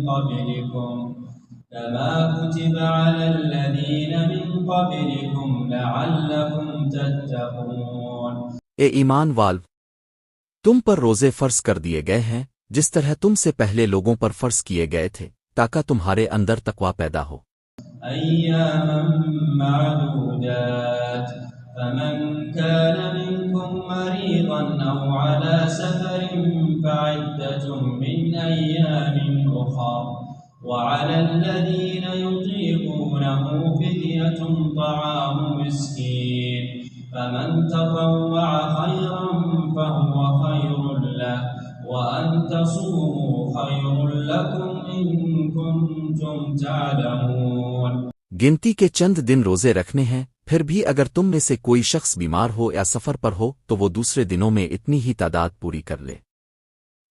قبلكم كما كتب على الذين من قبلكم لعلكم تتقون। ए ईमान वाल्व, तुम पर रोजे फर्ज कर दिए गए हैं जिस तरह तुमसे पहले लोगों पर फर्ज किए गए थे ताकि तुम्हारे अंदर तकवा पैदा हो। أياما معدودات فمن كان منكم مريضا أو على سفر فعدة من أيام أخر وعلى الذين يطيقونه فدية طعام مسكين فمن تطوع خيرا فهو خير له وأن تصوموا خير لكم إن كنتم تعلمون। गिनती के चंद दिन रोजे रखने हैं, फिर भी अगर तुम में से कोई शख्स बीमार हो या सफर पर हो तो वो दूसरे दिनों में इतनी ही तादाद पूरी कर ले।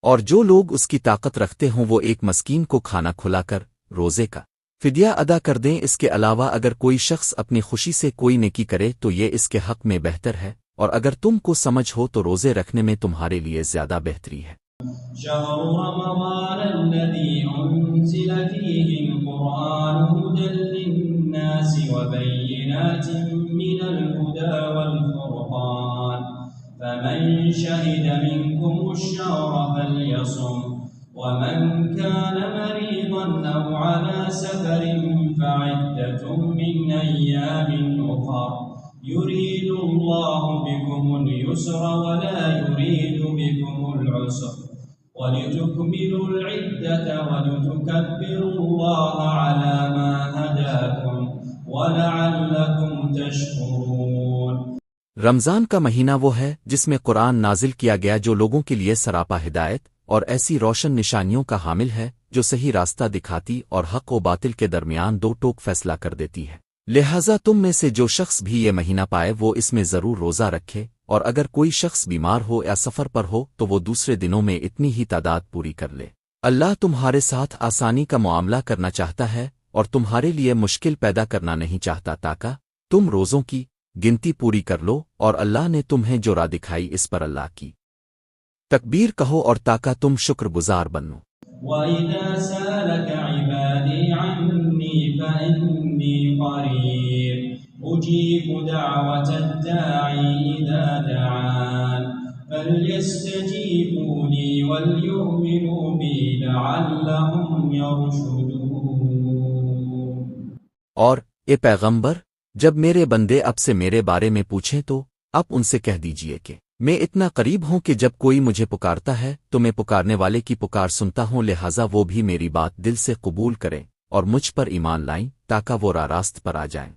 और जो लोग उसकी ताकत रखते हों वो एक मस्कीन को खाना खुलाकर रोजे का फिदिया अदा कर दें। इसके अलावा अगर कोई शख्स अपनी खुशी से कोई नेकी करे तो ये इसके हक में बेहतर है, और अगर तुमको समझ हो तो रोजे रखने में तुम्हारे लिए ज्यादा बेहतरी है। شهر رمضان الذي أنزل فيه القرآن هدى للناس وبينات من الهدى والفرقان فمن شهد منكم الشهر فليصم ومن كان مريضا أو على سفر فعدة من أيام أخر يريد الله بكم اليسر ولا يريد بكم العسر ولتكملوا العدة ولتكبروا الله على ما هداكم ولعلكم تشكرون। रमज़ान का महीना वो है जिसमें कुरान नाजिल किया गया जो लोगों के लिए सरापा हिदायत और ऐसी रोशन निशानियों का हामिल है जो सही रास्ता दिखाती और हक व बातिल के दरमियान दो टोक फैसला कर देती है। लिहाजा तुम में से जो शख्स भी ये महीना पाए वो इसमें ज़रूर रोज़ा रखे, और अगर कोई शख्स बीमार हो या सफ़र पर हो तो वो दूसरे दिनों में इतनी ही तादाद पूरी कर ले। अल्लाह तुम्हारे साथ आसानी का मुआमला करना चाहता है और तुम्हारे लिए मुश्किल पैदा करना नहीं चाहता ताकि तुम रोज़ों की गिनती पूरी कर लो, और अल्लाह ने तुम्हें जो राह दिखाई इस पर अल्लाह की तकबीर कहो और ताकि तुम शुक्रगुजार बनो। وإذا سألك عبادي عني فإني قريب أجيب دعوة الداعي إذا دعان فليستجيبوا لي وليؤمنوا بي لعلهم يرشدون। और ए पैगंबर, जब मेरे बंदे अब से मेरे बारे में पूछें तो आप उनसे कह दीजिए कि मैं इतना करीब हूं कि जब कोई मुझे पुकारता है तो मैं पुकारने वाले की पुकार सुनता हूं, लिहाजा वो भी मेरी बात दिल से कबूल करें और मुझ पर ईमान लाएं ताकि वो रास्त पर आ जाएं।